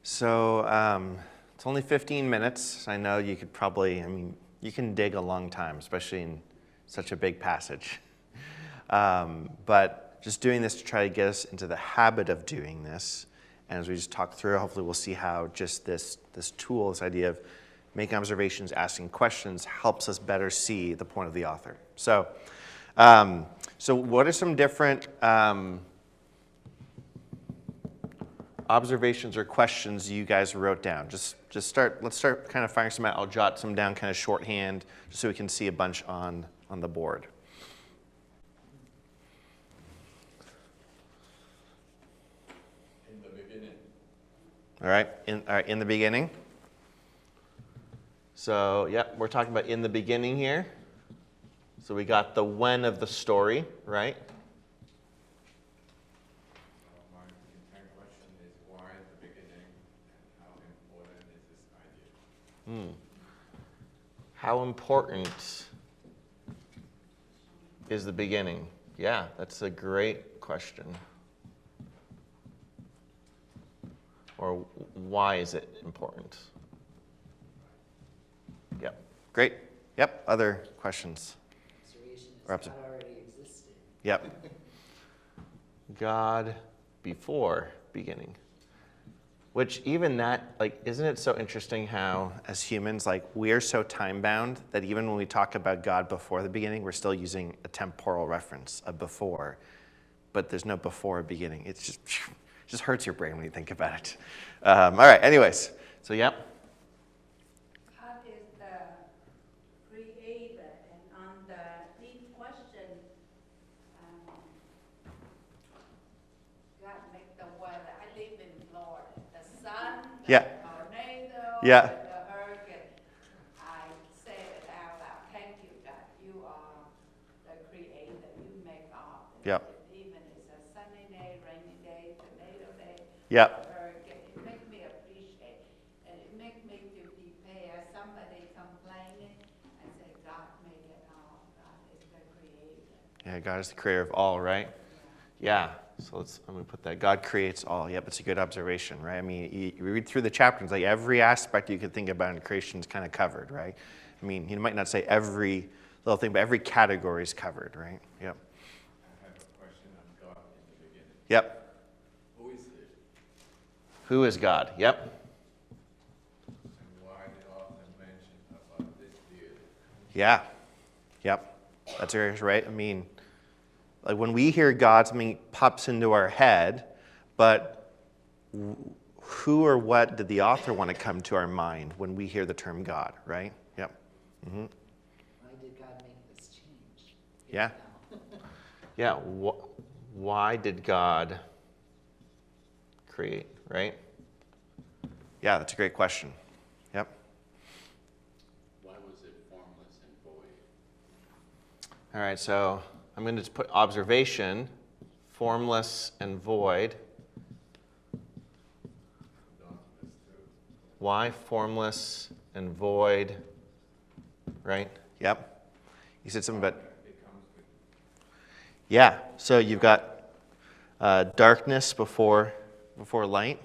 So it's only 15 minutes. I know you could probably, you can dig a long time, especially in such a big passage. But just doing this to try to get us into the habit of doing this. And as we just talk through, hopefully we'll see how just this tool, this idea of making observations, asking questions, helps us better see the point of the author. So what are some different observations or questions you guys wrote down? Let's start kind of firing some out. I'll jot some down kind of shorthand just so we can see a bunch on the board. In the beginning. All right, in the beginning. So, we're talking about in the beginning here. So we got the when of the story, right? My question is why the beginning and how important is this idea? How important is the beginning? Yeah, that's a great question. Or why is it important? Yep, great. Yep, other questions? God already existed. Yep. God before beginning. Which even that, isn't it so interesting how, as humans, we are so time-bound that even when we talk about God before the beginning, we're still using a temporal reference, a before. But there's no before a beginning. It just hurts your brain when you think about it. All right, anyways. So, yep. God is the creator, and on the deep question, God make the weather. I live in Florida. The sun, the tornado, Yeah. the hurricane. I say it out loud. Thank you, God. You are the creator. You make all. Yep. Even it's a sunny day, rainy day, tornado day. Yep. It makes me appreciate, and it makes me to prepare. Somebody complaining, and say, God made it all. God is the creator. Yeah, God is the creator of all, right? Yeah. So I'm going to put that. God creates all. Yep, it's a good observation, right? You read through the chapters, every aspect you could think about in creation is kind of covered, right? You might not say every little thing, but every category is covered, right? Yep. I have a question on God in the beginning. Yep. Who is it? Who is God? Yep. And why the author mentioned about this beard? Yeah. Yep. That's right. When we hear God, something pops into our head, but who or what did the author want to come to our mind when we hear the term God, right? Yep. Mm-hmm. Why did God make this change? Yeah. Yeah. Why did God create, right? Yeah, that's a great question. Yep. Why was it formless and void? All right, so I'm going to just put observation, formless and void. Why formless and void? Right? Yep. You said something about. Yeah. So you've got darkness before light.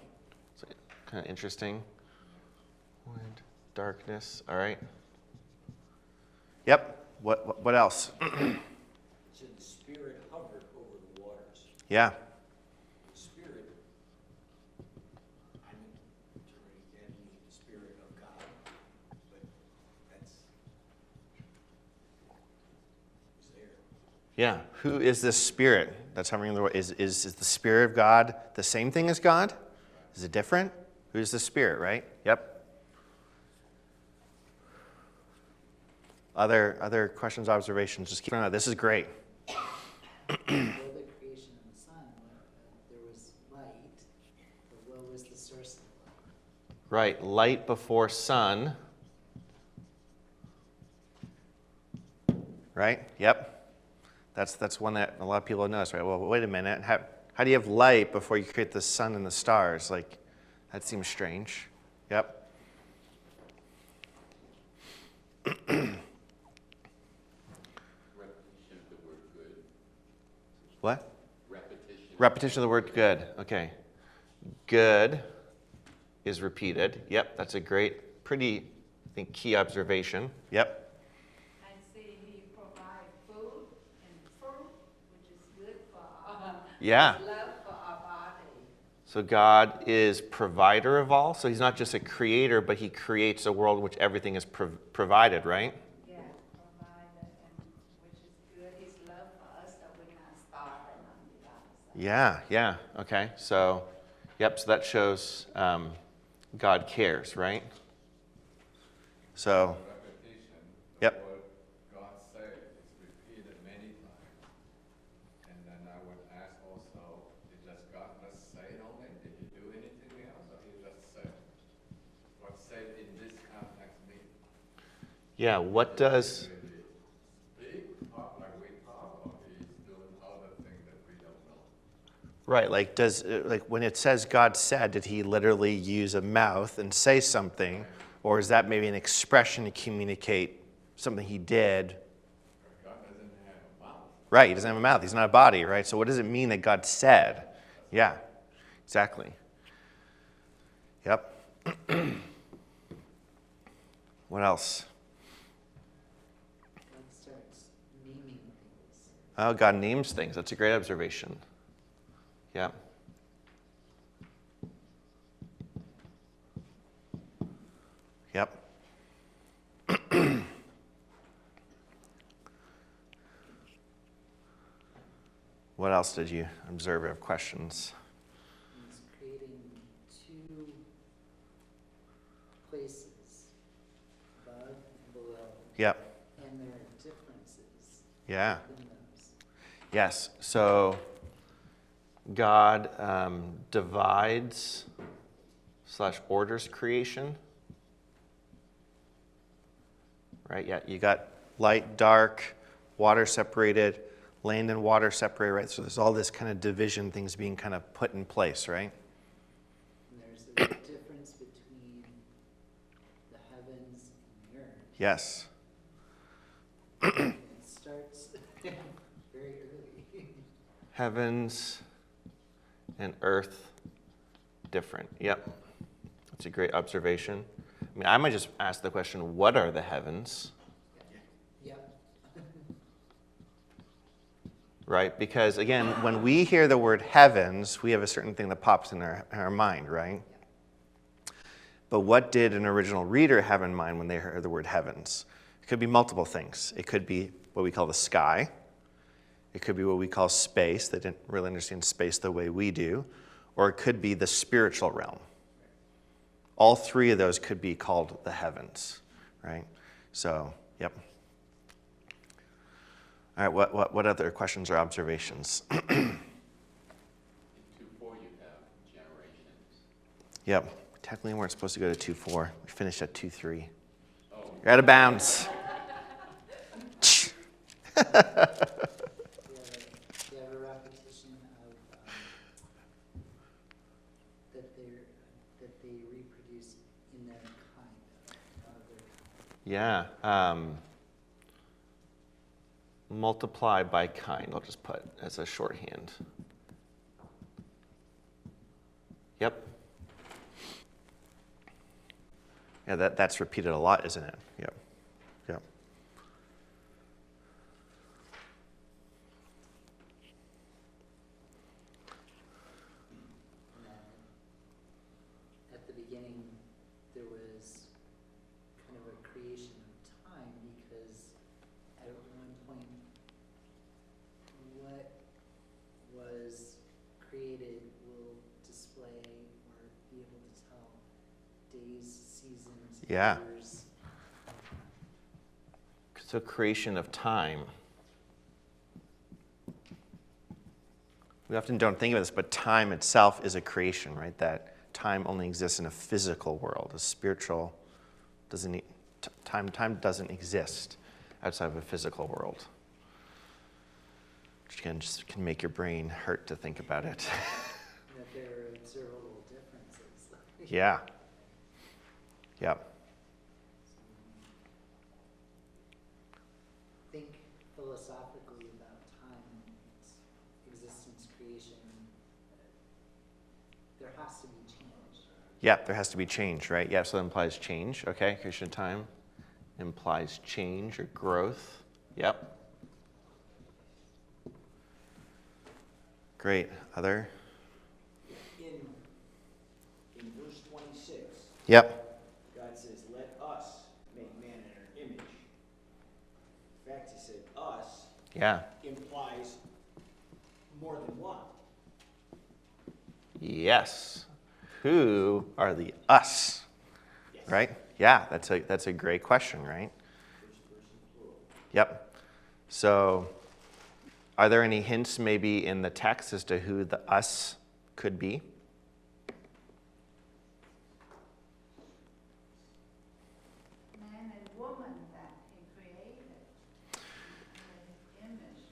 So kind of interesting. Void, darkness. All right. Yep. What else? So the Spirit hovered over the waters. Yeah. The Spirit, I'm interpreting that means the Spirit of God, but that's there. Yeah. Who is this Spirit that's hovering in the world? Is the Spirit of God the same thing as God? Is it different? Who's the Spirit, right? Yep. Other questions, observations? Just keep on. This is great. Before the creation of the sun, there was light, but what was the source of the light? Right. Light before sun. Right? Yep. That's one that a lot of people notice, right? Well, wait a minute. How do you have light before you create the sun and the stars? That seems strange. Yep. Repetition of the word good. What? Repetition. Repetition of the word good. Okay. Good. is repeated. Yep, that's a great, pretty, I think, key observation. Yep. And see, he provides food and fruit, which is good for our Yeah. his love for our body. So God is provider of all. So he's not just a creator, but he creates a world in which everything is provided, right? Yeah, provider, and which is good. His love for us, that we're not starving on the outside. Yeah. Okay. So, yep. So that shows God cares, right? So, Repetition, the Yep. word God said is repeated many times. And then I would ask also, did just God just say it only? Did he do anything else, or he just said? What said in this context mean? yeah. What does Did he speak, talk like we talk, or he's doing other things that we don't know? right? Like like when it says God said, did he literally use a mouth and say something, or is that maybe an expression to communicate something he did? God doesn't have a mouth. Right. He doesn't have a mouth. He's not a body, right? So what does it mean that God said? Yeah. Exactly. Yep. What else? God starts naming things. Oh, God names things. That's a great observation. Yeah. Yep. What else did you observe of questions? He's creating two places, above and below, Yep. and there are differences Yeah. in those. Yes. So God divides / orders creation. Right? Yeah. You got light, dark, water separated, land and water separated, right? So there's all this kind of division, things being kind of put in place, right? And there's a difference between the heavens and the earth. Yes. It starts very early. Heavens and earth different. Yep. That's a great observation. I mean, I might just ask the question, what are the heavens? Yep. Right? Because again, when we hear the word heavens, we have a certain thing that pops in our mind, right? But what did an original reader have in mind when they heard the word heavens? It could be multiple things. It could be what we call the sky. It could be what we call space. They didn't really understand space the way we do. Or it could be the spiritual realm. All three of those could be called the heavens, right? So, yep. All right, what other questions or observations? In 2:4 you have generations. Yep. Technically, we weren't supposed to go to 2:4. We finished at 2:3. You're out of bounds. You have a repetition of that they reproduce in their kind of their kind. Yeah. Multiply by kind, I'll just put as a shorthand. Yep. Yeah, that's repeated a lot, isn't it? Yep. Yep. And then at the beginning, there was kind of a creation of time because at one point, what was created will display or be able to tell days, seasons, Yeah. years. So creation of time. We often don't think of this, but time itself is a creation, right? That time only exists in a physical world. A spiritual doesn't. Time doesn't exist outside of a physical world. Which again, just can make your brain hurt to think about it. That there are observable differences. Yeah. Yep. Think philosophically about time, its existence, creation. There has to be change. Yep, there has to be change, right? Yeah, so that implies change. Okay, creation of time implies change or growth. Yep. Great. Other? In verse 26, Yep. God says, let us make man in our image. In fact, he said us Yeah. implies more than one. Yes. Who are the us? Yes. Right? Yeah, that's a great question, right? First person plural. Yep. So, are there any hints maybe in the text as to who the us could be? Man and woman that he created in his image.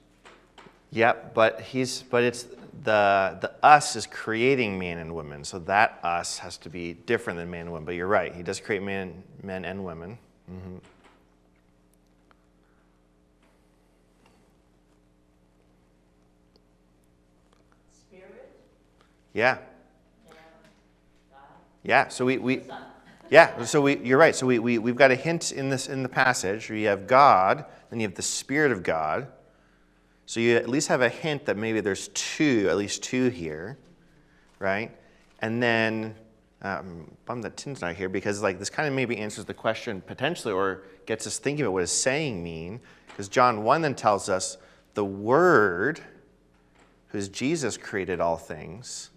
Yep, but it's the us is creating man and women, so that us has to be different than man and woman. But you're right, he does create men and women. Mm-hmm. Spirit, Yeah, God, yeah. So yeah. So you're right. So we've got a hint in the passage. You have God, then you have the Spirit of God. So you at least have a hint that maybe there's at least two here, right? And then, bummed that Tim's not here because like this kind of maybe answers the question potentially or gets us thinking about what does saying mean? Because John 1 then tells us the Word, who's Jesus, created all things.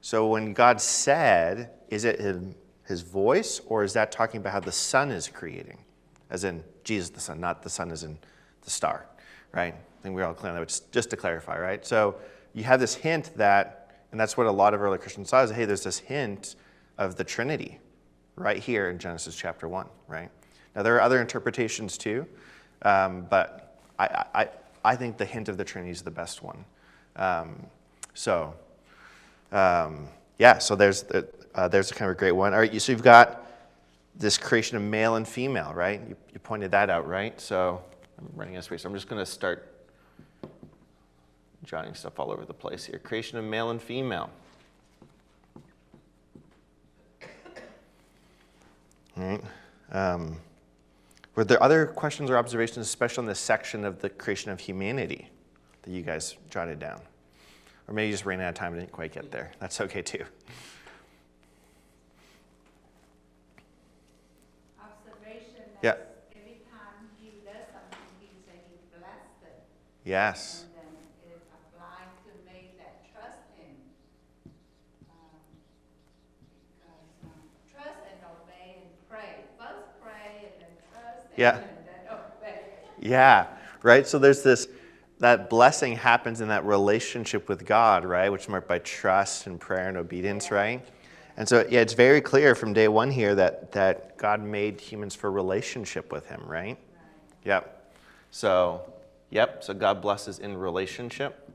So when God said, is it his voice or is that talking about how the Son is creating? As in Jesus the Son, not the Son as in the star, right? I think we're all clear on that, just to clarify, right? So you have this hint that, and that's what a lot of early Christians saw, is, hey, there's this hint of the Trinity right here in Genesis chapter 1, right? Now, there are other interpretations too, but I think the hint of the Trinity is the best one. So there's a kind of a great one. All right, so you've got this creation of male and female, right? You pointed that out, right? So I'm running out of space. So I'm just going to start jotting stuff all over the place here. Creation of male and female. All right. Were there other questions or observations, especially in this section of the creation of humanity, that you guys jotted down? Or maybe you just ran out of time and didn't quite get there. That's okay too. observation Yeah. that every time he does something, he say he blessed it. Yes. And then it applies to make that trust him. Because trust and obey and pray. First pray and then trust Yeah. and then obey. Yeah, right? So there's that blessing happens in that relationship with God, right? Which is marked by trust and prayer and obedience, right? And so, yeah, it's very clear from day one here that God made humans for relationship with him, right? Yep. So God blesses in relationship.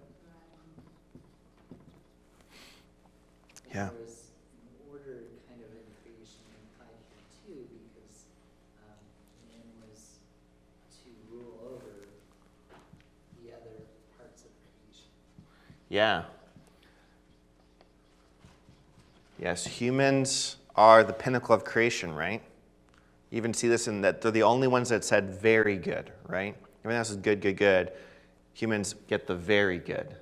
Yeah. There was an order kind of in creation implied here too, because man was to rule over the other parts of creation. Yeah. Yes, humans are the pinnacle of creation, right? You even see this in that they're the only ones that said very good, right? Everything else is good, good, good. Humans get the very good.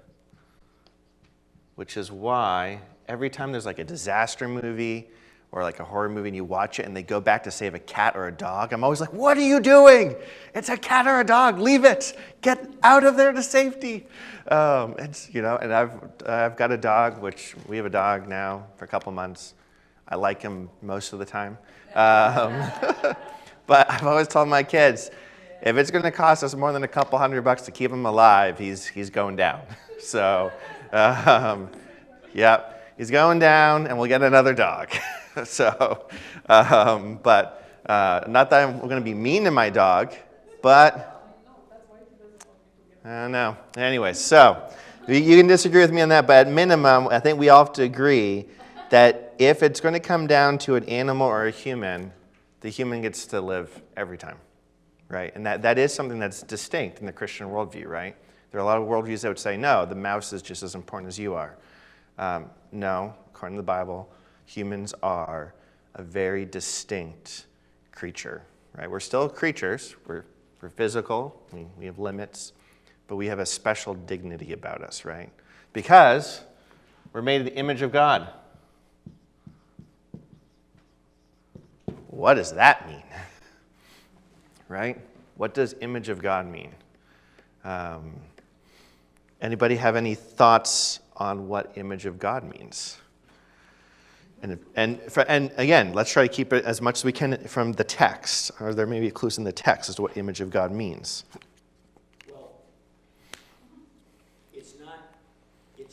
Which is why every time there's like a disaster movie or like a horror movie and you watch it and they go back to save a cat or a dog, I'm always like, what are you doing? It's a cat or a dog. Leave it. Get out of there to safety. And I've got a dog, which we have a dog now for a couple months. I like him most of the time. But I've always told my kids, if it's going to cost us more than a couple $100 to keep him alive, he's going down. So, he's going down, and we'll get another dog. So, not that I'm going to be mean to my dog, but I don't know. Anyway, so you can disagree with me on that, but at minimum, I think we all have to agree that if it's going to come down to an animal or a human, the human gets to live every time, right? And that is something that's distinct in the Christian worldview, right? There are a lot of worldviews that would say, no, the mouse is just as important as you are. No, according to the Bible, Humans are a very distinct creature, right? We're still creatures. We're physical. We have limits, but we have a special dignity about us, right? Because we're made in the image of God. What does that mean? Right? What does image of God mean? Anybody have any thoughts on what image of God means? And again, let's try to keep it as much as we can from the text. Or there may be clues in the text as to what image of God means. Well, it's not a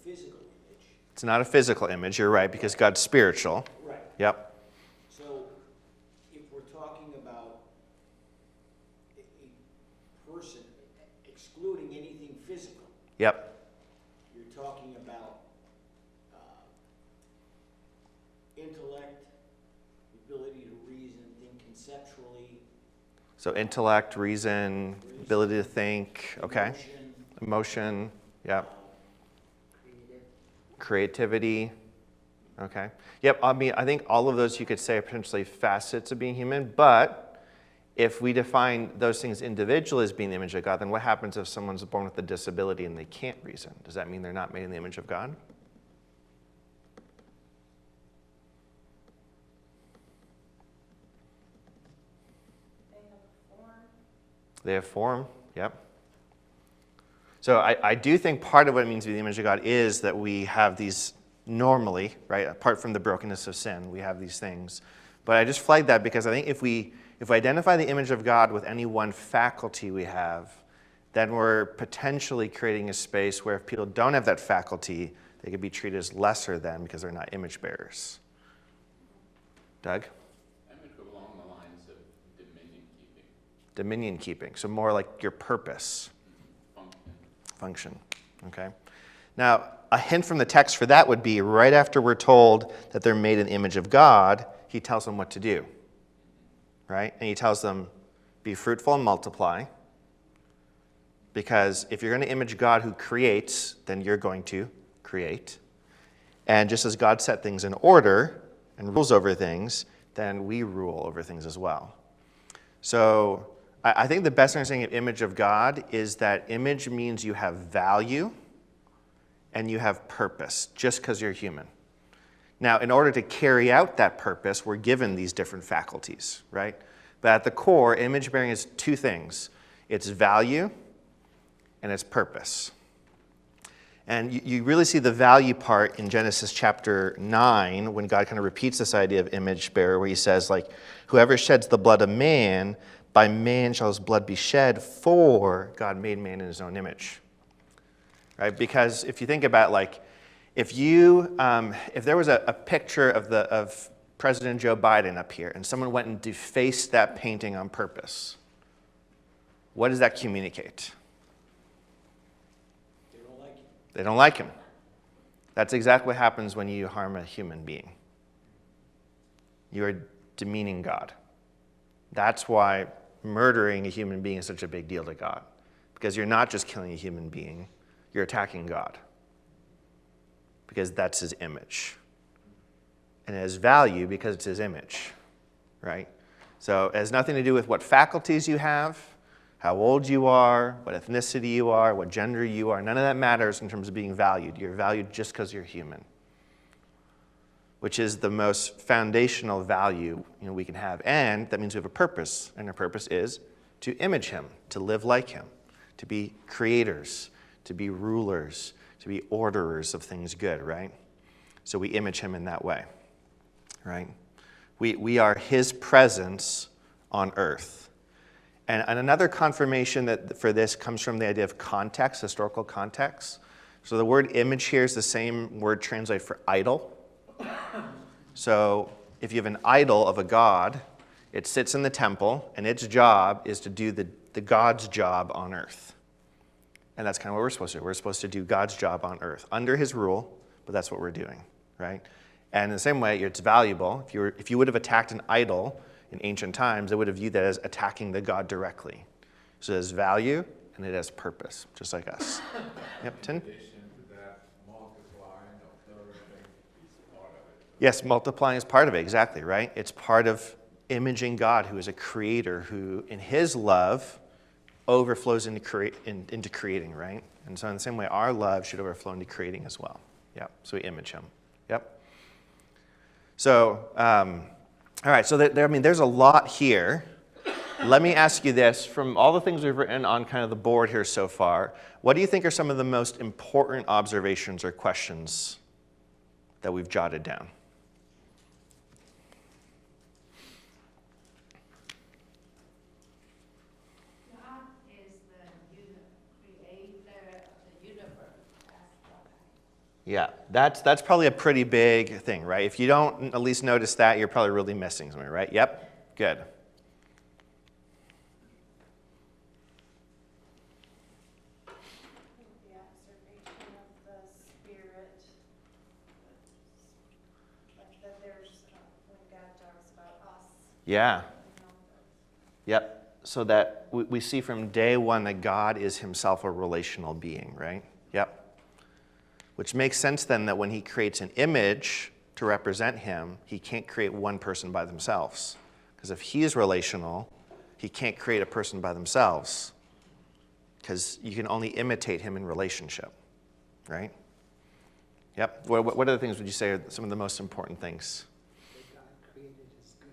physical image. It's not a physical image, you're right, because God's spiritual. Right. Yep. So if we're talking about a person, excluding anything physical, Yep. you're talking about intellect, the ability to reason, think conceptually, So intellect, reason, ability to think, okay. Emotion, yep. Creativity, okay. Yep, I mean, I think all of those you could say are potentially facets of being human, but if we define those things individually as being the image of God, then what happens if someone's born with a disability and they can't reason? Does that mean they're not made in the image of God? They have form, yep. So I do think part of what it means to be the image of God is that we have these normally, right, apart from the brokenness of sin, we have these things. But I just flagged that because I think if we identify the image of God with any one faculty we have, then we're potentially creating a space where if people don't have that faculty, they could be treated as lesser than because they're not image bearers. Doug? I would go along the lines of dominion keeping, Dominion keeping, so more like your purpose. function. Function, okay? Now, a hint from the text for that would be right after we're told that they're made in the image of God, he tells them what to do, right? And he tells them, be fruitful and multiply, because if you're going to image God who creates, then you're going to create. And just as God set things in order and rules over things, then we rule over things as well. So I think the best understanding of image of God is that image means you have value and you have purpose, just because you're human. Now, in order to carry out that purpose, we're given these different faculties, right? But at the core, image bearing is two things. It's value and it's purpose. And you really see the value part in Genesis chapter 9 when God kind of repeats this idea of image bearer, where he says, like, whoever sheds the blood of man, by man shall his blood be shed, for God made man in his own image. Right? Because if you think about, like, if there was a picture of President Joe Biden up here and someone went and defaced that painting on purpose, what does that communicate? They don't like him. That's exactly what happens when you harm a human being. You are demeaning God. That's why murdering a human being is such a big deal to God. Because you're not just killing a human being, you're attacking God. Because that's his image. And it has value because it's his image, right? So it has nothing to do with what faculties you have, how old you are, what ethnicity you are, what gender you are. None of that matters in terms of being valued. You're valued just because you're human, which is the most foundational value we can have. And that means we have a purpose, and our purpose is to image him, to live like him, to be creators, to be rulers, to be orderers of things good, right? So we image him in that way, right? We are his presence on earth. And another confirmation for this comes from the idea of context, historical context. So the word image here is the same word translated for idol. So if you have an idol of a god, it sits in the temple, and its job is to do the god's job on earth. And that's kind of what we're supposed to do. We're supposed to do God's job on earth, under his rule, but that's what we're doing, right? And in the same way, it's valuable. If you would have attacked an idol in ancient times, they would have viewed that as attacking the god directly. So it has value, and it has purpose, just like us. Yep, Tim? In addition to that, multiplying or flourishing is part of it. Yes, multiplying is part of it, exactly, right? It's part of imaging God, who is a creator, who in his love overflows into creating, right? And so in the same way, our love should overflow into creating as well. Yep, so we image him. Yep. So, all right, so there's a lot here. Let me ask you this. From all the things we've written on kind of the board here so far, what do you think are some of the most important observations or questions that we've jotted down? God is the creator of the universe. That's what Yeah, that's probably a pretty big thing, right? If you don't at least notice that, you're probably really missing something, right? Yep, good. The observation of the spirit, like that there's, when God talks about us, Yeah, you know, yep. So that we see from day one that God is himself a relational being, right? Yep. Which makes sense then that when he creates an image to represent him, he can't create one person by themselves. Because if he is relational, he can't create a person by themselves. Because you can only imitate him in relationship, right? Yep. What other things would you say are some of the most important things? What God created is good.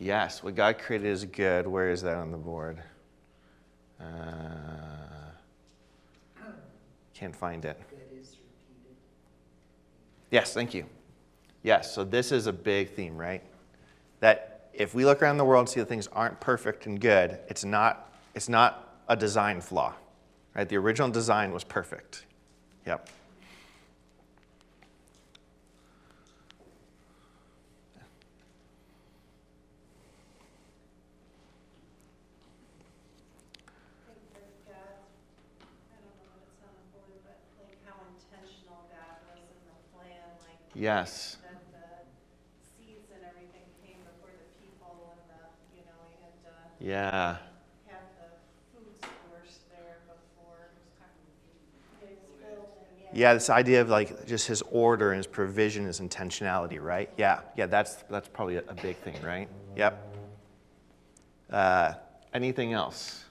Yes, what God created is good. Where is that on the board? Can't find it. Good is repeated. Yes, thank you. Yes, so this is a big theme, right? That if we look around the world and see that things aren't perfect and good, it's not a design flaw, right? The original design was perfect. Yep. I think that God, I don't know what it's on the board, but like how intentional God was in the plan, like Yes. that the seeds and everything came before the people and he had to Yeah. have the food source there before it was built and Yeah, this idea of like just his order and his provision, his intentionality, right? Yeah, that's probably a big thing, right? Yep. Anything else?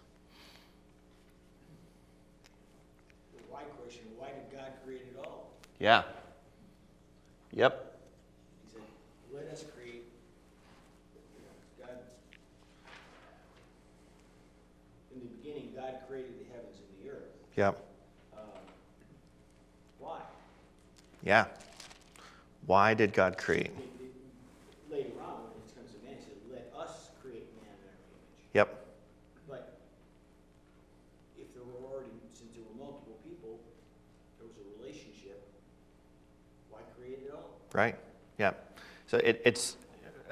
The why question, why did God create it all? Yeah. Yep. He said, let us create. God, in the beginning, God created the heavens and the earth. Yep. Why? Yeah. Why did God create? Later on, when it comes to man, he said, let us create man in our image. Yep. But if there were already, since there were multiple people, there was a relationship, why create it all? Right. Yep. So it's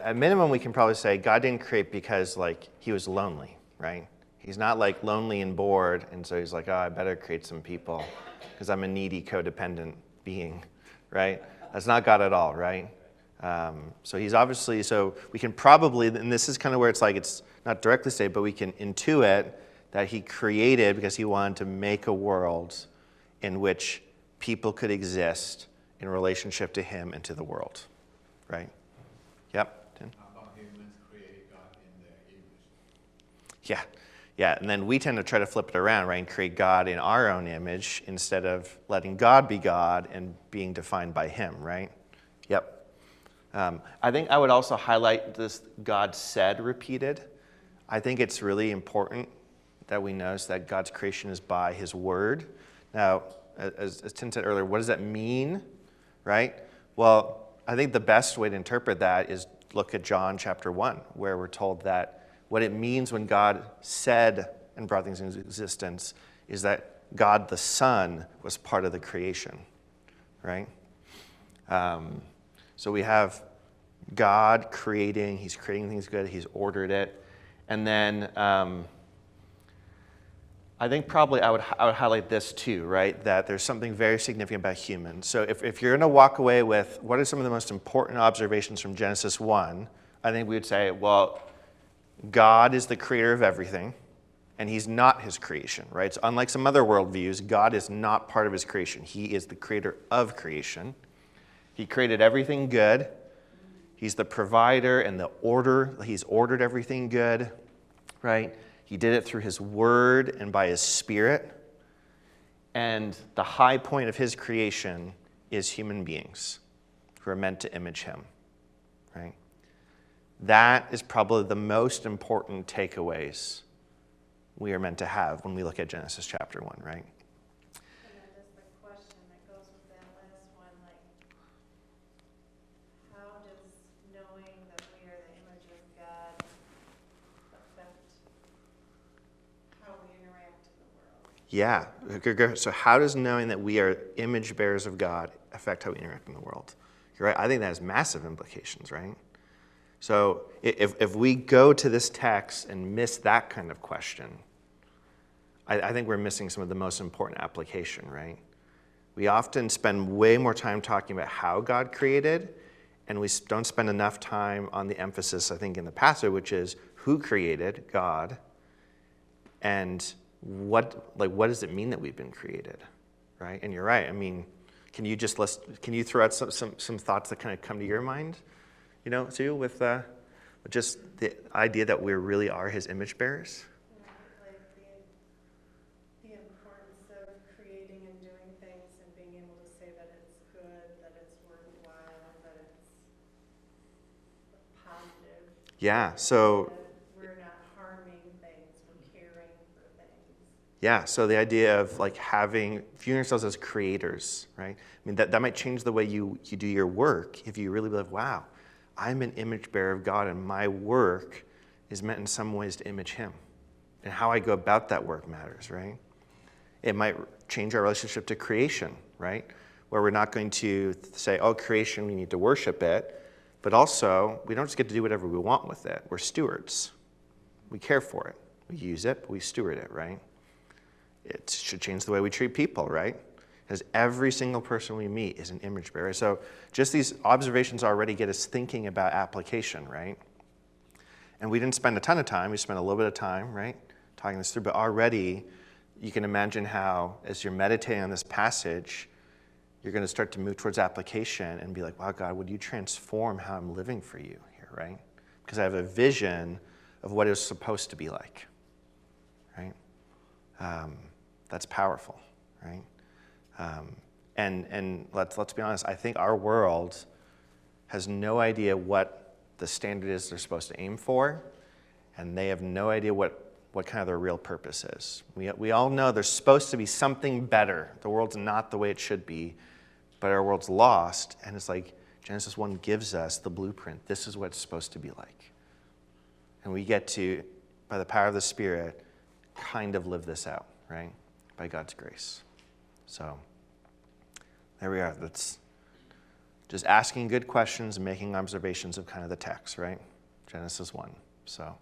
at minimum we can probably say God didn't create because like he was lonely, right? He's not like lonely and bored, and so he's like, oh, I better create some people because I'm a needy, codependent being, right? That's not God at all, right? So he's obviously, so we can probably, and this is kind of where it's like, it's not directly stated, but we can intuit that he created because he wanted to make a world in which people could exist in relationship to him and to the world, right? Yep. Tim? How about humans create God in their image? Yeah. Yeah, and then we tend to try to flip it around, right, and create God in our own image instead of letting God be God and being defined by him, right? Yep. I think I would also highlight this God said repeated. I think it's really important that we notice that God's creation is by his word. Now, as Tim said earlier, what does that mean, right? Well, I think the best way to interpret that is look at John chapter 1, where we're told that what it means when God said and brought things into existence is that God the Son was part of the creation, right? So we have God creating, he's creating things good, he's ordered it. And then I think probably I would highlight this too, right? That there's something very significant about humans. So if you're going to walk away with what are some of the most important observations from Genesis 1, I think we would say, well, God is the creator of everything, and he's not his creation, right? So unlike some other worldviews, God is not part of his creation. He is the creator of creation. He created everything good. He's the provider and the order. He's ordered everything good, right? He did it through his word and by his spirit. And the high point of his creation is human beings who are meant to image him, right? That is probably the most important takeaways we are meant to have when we look at Genesis chapter 1, right? And then just the question that goes with that last one, like, how does knowing that we are the image of God affect how we interact in the world? Yeah. So how does knowing that we are image bearers of God affect how we interact in the world? You're right. I think that has massive implications, right? So if we go to this text and miss that kind of question, I think we're missing some of the most important application, right? We often spend way more time talking about how God created, and we don't spend enough time on the emphasis, I think, in the passage, which is who created, God, and what does it mean that we've been created, right? And you're right. I mean, can you throw out some thoughts that kind of come to your mind, Sue, with just the idea that we really are his image bearers? Like the importance of creating and doing things and being able to say that it's good, that it's worthwhile, that it's positive. Yeah, so That we're not harming things, we're caring for things. yeah, so the idea of like viewing yourselves as creators, right? I mean, that might change the way you do your work if you really believe, wow, I'm an image bearer of God and my work is meant in some ways to image him. And how I go about that work matters, right? It might change our relationship to creation, right? Where we're not going to say, oh, creation, we need to worship it. But also, we don't just get to do whatever we want with it. We're stewards. We care for it. We use it, but we steward it, right? It should change the way we treat people, right? Because every single person we meet is an image bearer. So just these observations already get us thinking about application, right? And we didn't spend a ton of time. We spent a little bit of time, right, talking this through. But already you can imagine how, as you're meditating on this passage, you're going to start to move towards application and be like, wow, God, would you transform how I'm living for you here, right? Because I have a vision of what it's supposed to be like, right? That's powerful, right? And let's be honest, I think our world has no idea what the standard is they're supposed to aim for, and they have no idea what kind of their real purpose is. We all know there's supposed to be something better. The world's not the way it should be, but our world's lost, and it's like Genesis 1 gives us the blueprint. This is what it's supposed to be like. And we get to, by the power of the Spirit, kind of live this out, right? By God's grace. So there we are. That's just asking good questions and making observations of kind of the text, right? Genesis 1. So